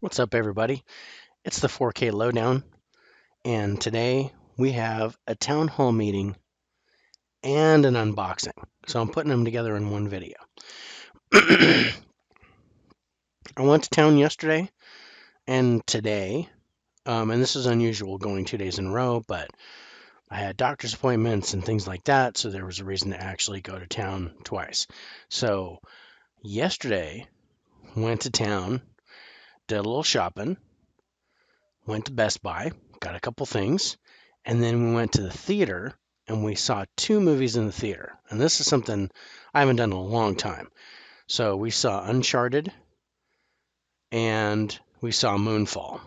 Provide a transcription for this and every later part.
What's up, everybody? It's the 4K Lowdown, and today we have a town hall meeting and an unboxing. So I'm putting them together in one video. I went to town yesterday and today, and this is unusual going 2 days in a row, but I had doctor's appointments and things like that, so there was a reason to actually go to town twice. So yesterday, went to town, did a little shopping, went to Best Buy, got a couple things, and then we went to the theater and we saw two movies in the theater. And this is something I haven't done in a long time. So we saw Uncharted and we saw Moonfall.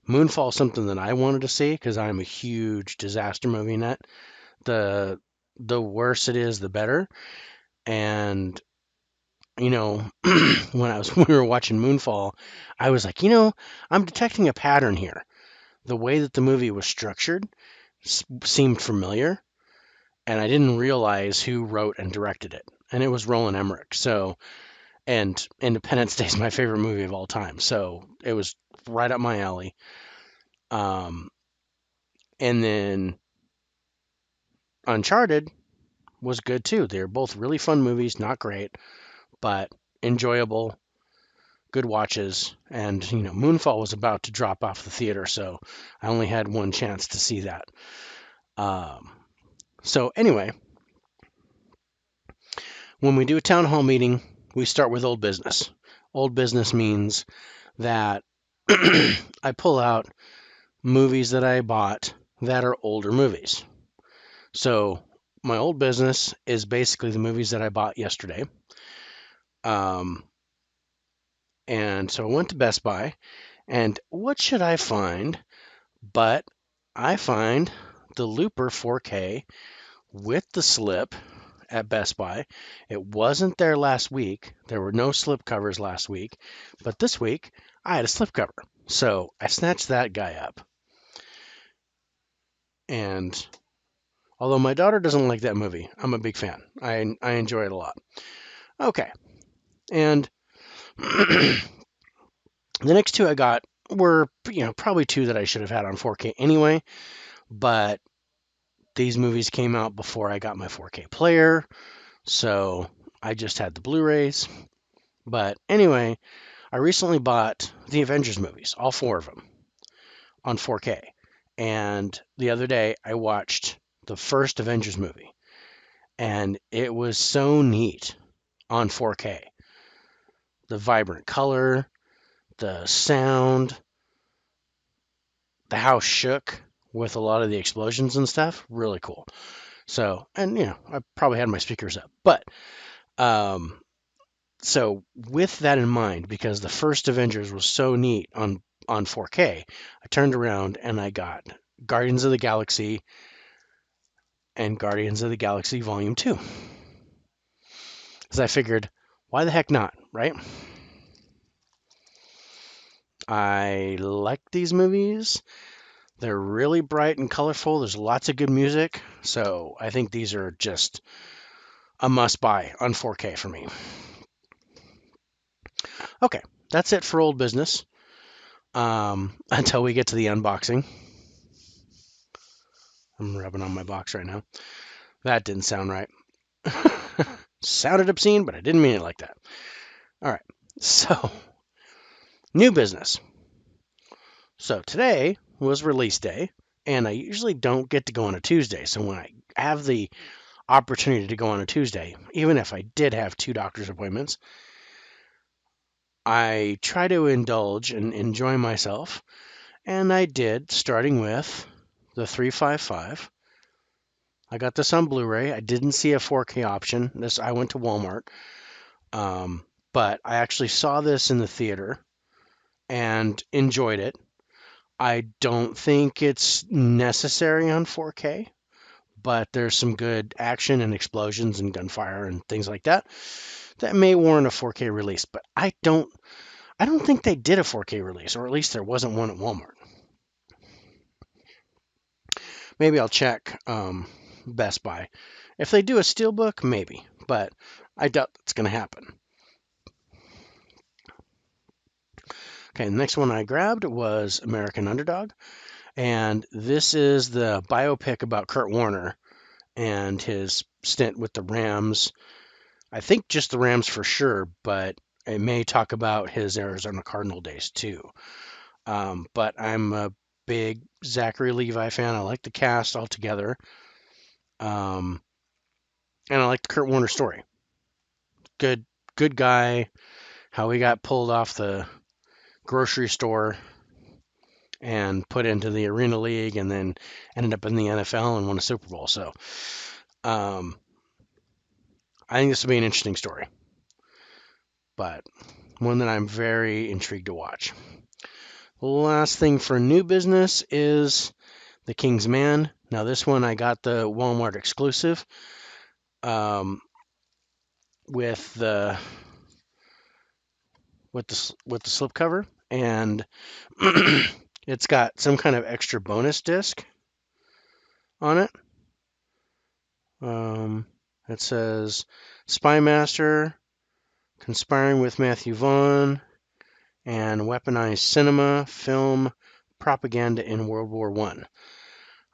Moonfall is something that I wanted to see because I'm a huge disaster movie nut. The the worse it is, the better. And when we were watching Moonfall, I was like, I'm detecting a pattern here. The way that the movie was structured seemed familiar, and I didn't realize who wrote and directed it. And it was Roland Emmerich. So, and Independence Day is my favorite movie of all time. So it was right up my alley. Um, and then Uncharted was good too. They're both really fun movies, not great, but enjoyable, good watches. And, Moonfall was about to drop off the theater, so I only had one chance to see that. Um, so, anyway, when we do a town hall meeting, we start with old business. Old business means that I pull out movies that I bought that are older movies. So my old business is basically the movies that I bought yesterday. Um, and so I went to Best Buy, and what should I find? But I find the Looper 4K with the slip at Best Buy. It wasn't there last week. There were no slip covers last week, but this week I had a slip cover. So I snatched that guy up. And although my daughter doesn't like that movie, I'm a big fan. I enjoy it a lot. Okay. And the next two I got were, probably two that I should have had on 4K anyway, but these movies came out before I got my 4K player, so I just had the Blu-rays. But anyway, I recently bought the Avengers movies, all four of them, on 4K. And the other day, I watched the first Avengers movie, and it was so neat on 4K. The vibrant color, the sound, the house shook with a lot of the explosions and stuff. Really cool. So, and I probably had my speakers up, but um, so with that in mind, because the first Avengers was so neat on 4K, I turned around and I got Guardians of the Galaxy and Guardians of the Galaxy Volume 2. Because I figured, why the heck not, right? I like these movies. They're really bright and colorful. There's lots of good music. So I think these are just a must buy on 4K for me. Okay, that's it for old business. Until we get to the unboxing. I'm rubbing on my box right now. That didn't sound right. Sounded obscene, but I didn't mean it like that. All right. So, new business. So, today was release day, and I usually don't get to go on a Tuesday. So, when I have the opportunity to go on a Tuesday, even if I did have two doctor's appointments, I try to indulge and enjoy myself. And I did, starting with the 355. I got this on Blu-ray. I didn't see a 4K option. I went to Walmart, but I actually saw this in the theater and enjoyed it. I don't think it's necessary on 4K, but there's some good action and explosions and gunfire and things like that that may warrant a 4K release. But I don't think they did a 4K release, or at least there wasn't one at Walmart. Maybe I'll check Best Buy. If they do a steelbook, maybe, but I doubt that's going to happen. Okay, the next one I grabbed was American Underdog, and this is the biopic about Kurt Warner and his stint with the Rams. I think just the Rams for sure, but it may talk about his Arizona Cardinal days too. But I'm a big Zachary Levi fan. I like the cast altogether. Um, and I like the Kurt Warner story. Good, good guy. How he got pulled off the grocery store and put into the Arena League, and then ended up in the NFL and won a Super Bowl. So, um, I think this will be an interesting story, but one that I'm very intrigued to watch. The last thing for new business is The King's Man. Now, this one I got the Walmart exclusive, um, with the with the slipcover, and it's got some kind of extra bonus disc on it. Um, it says Spy Master, Conspiring with Matthew Vaughn, and Weaponized Cinema, Film, Propaganda in World War One.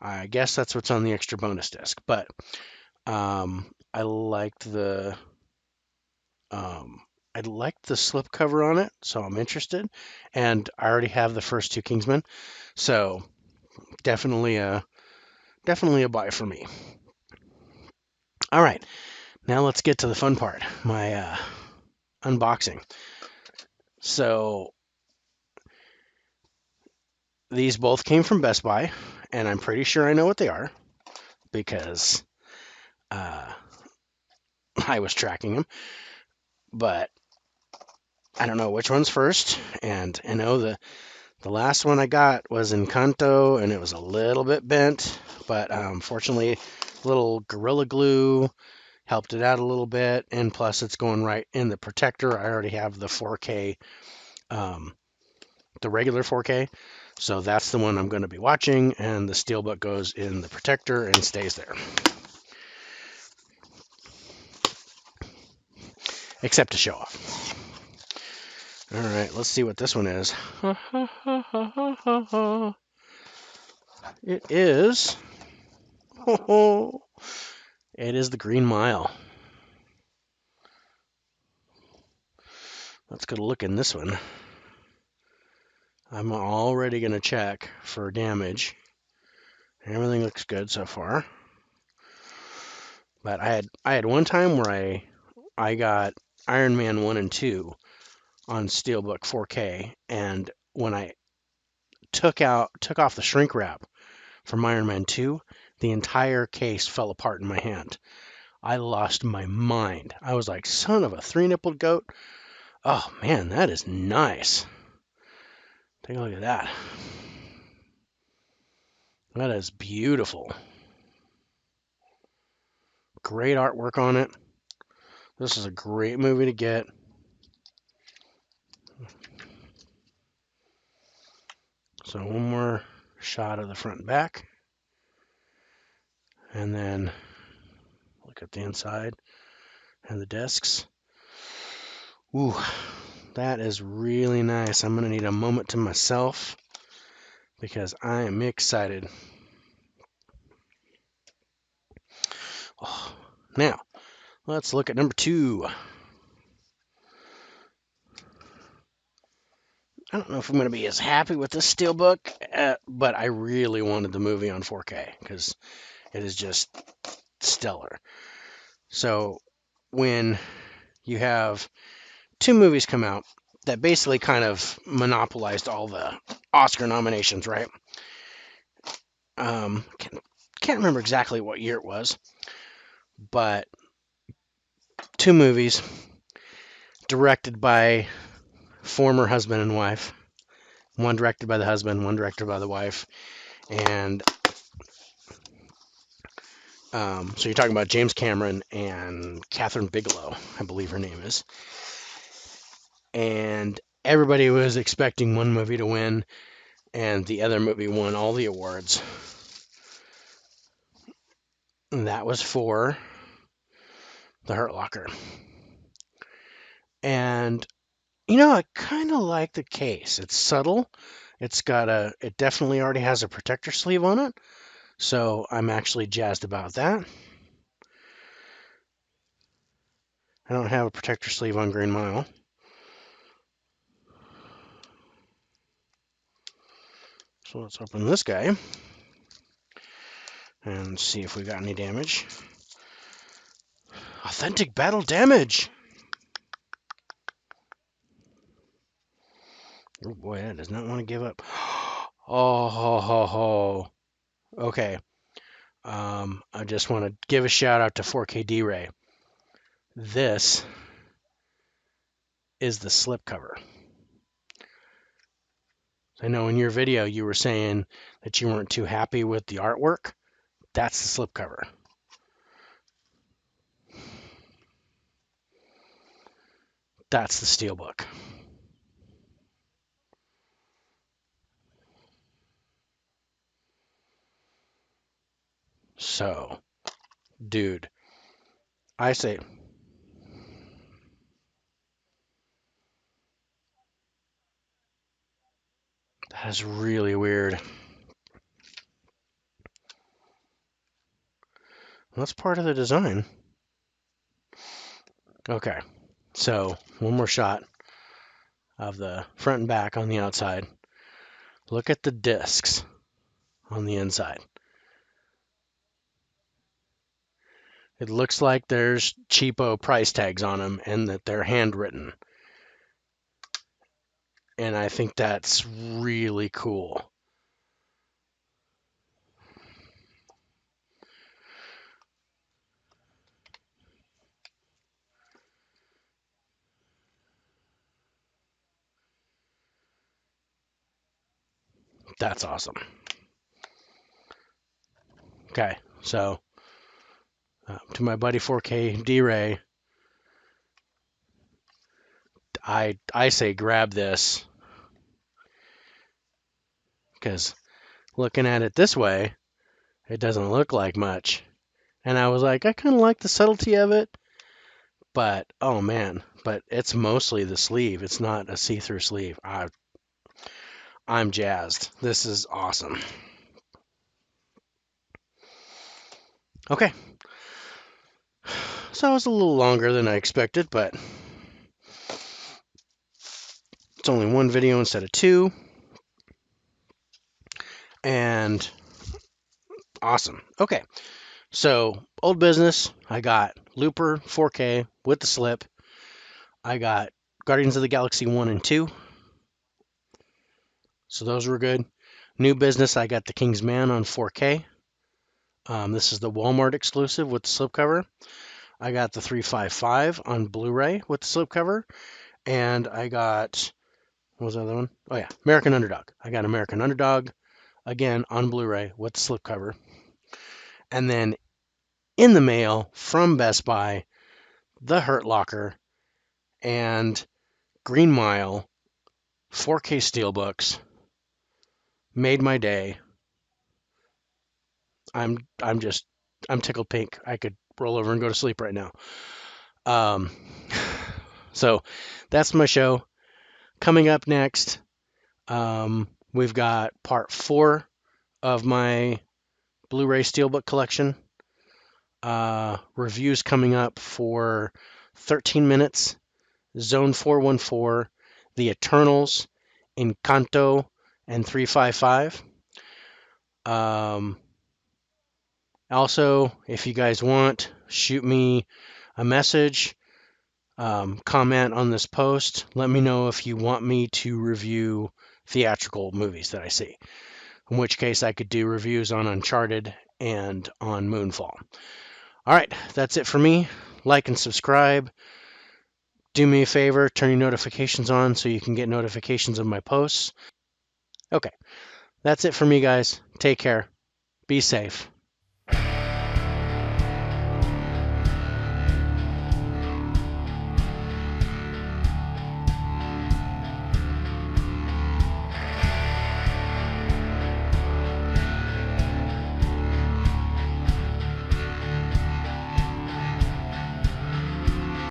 I guess that's what's on the extra bonus disc. But I liked the um, I liked the slipcover on it, so I'm interested. And I already have the first two Kingsmen, so definitely a buy for me. All right, now let's get to the fun part, my unboxing. So these both came from Best Buy, and I'm pretty sure I know what they are because uh, I was tracking them. But I don't know which one's first, and I know the last one I got was Encanto, and it was a little bit bent, but fortunately, little Gorilla Glue helped it out a little bit, and plus it's going right in the protector. I already have the 4K, um, the regular 4K, so that's the one I'm going to be watching, and the Steelbook goes in the protector and stays there. Except to show off. All right, let's see what this one is. It is. It is the Green Mile. Let's get a look in this one. I'm already going to check for damage. Everything looks good so far. But I had one time where I got Iron Man 1 and 2 on Steelbook 4K, and when I took off the shrink wrap from Iron Man 2, the entire case fell apart in my hand. I lost my mind. I was like, son of a three-nippled goat. Oh man, that is nice. Take a look at that. That is beautiful. Great artwork on it. This is a great movie to get. So one more shot of the front and back. And then look at the inside and the discs. Ooh, that is really nice. I'm going to need a moment to myself because I am excited. Oh, now, let's look at number 2. I don't know if I'm going to be as happy with this Steelbook, but I really wanted the movie on 4K because it is just stellar. So when you have two movies come out that basically kind of monopolized all the Oscar nominations, right? Can't remember exactly what year it was, but two movies directed by former husband and wife. One directed by the husband, one directed by the wife. And so you're talking about James Cameron and Catherine Bigelow, I believe her name is. And everybody was expecting one movie to win, and the other movie won all the awards. And that was for The Hurt Locker. And I kind of like the case. It's subtle. It definitely already has a protector sleeve on it. So I'm actually jazzed about that. I don't have a protector sleeve on Green Mile. So let's open this guy and see if we got any damage. Authentic battle damage! Oh boy, that does not want to give up. Oh, ho, ho, ho. Okay. I just want to give a shout out to 4K D-Ray. This is the slipcover. I know in your video you were saying that you weren't too happy with the artwork. That's the slipcover. That's the steelbook. So, dude, I say that is really weird. That's part of the design. Okay, so one more shot of the front and back on the outside. Look at the discs on the inside. It looks like there's cheapo price tags on them and that they're handwritten. And I think that's really cool. That's awesome. Okay, so to my buddy 4K D-Ray, I say grab this because looking at it this way, it doesn't look like much. And I was like, I kind of like the subtlety of it, but oh man, but it's mostly the sleeve. It's not a see-through sleeve. I'm jazzed. This is awesome. Okay. So it was a little longer than I expected, but it's only one video instead of two. And awesome. Okay. So, old business. I got Looper 4K with the slip. I got Guardians of the Galaxy 1 and 2. So those were good. New business, I got The King's Man on 4K. This is the Walmart exclusive with the slipcover. I got the 355 on Blu-ray with the slipcover. And I got, what was the other one? Oh yeah, American Underdog. I got American Underdog, again, on Blu-ray with the slipcover. And then in the mail from Best Buy, The Hurt Locker and Green Mile 4K Steelbooks. Made my day. I'm tickled pink. I could roll over and go to sleep right now. Um, so that's my show. Coming up next, we've got part 4 of my Blu-ray Steelbook collection. Reviews coming up for 13 Minutes, Zone 414, The Eternals, Encanto, and 355. Also, if you guys want, shoot me a message, comment on this post. Let me know if you want me to review theatrical movies that I see. In which case, I could do reviews on Uncharted and on Moonfall. All right, that's it for me. Like and subscribe. Do me a favor, turn your notifications on so you can get notifications of my posts. Okay, that's it for me, guys. Take care. Be safe.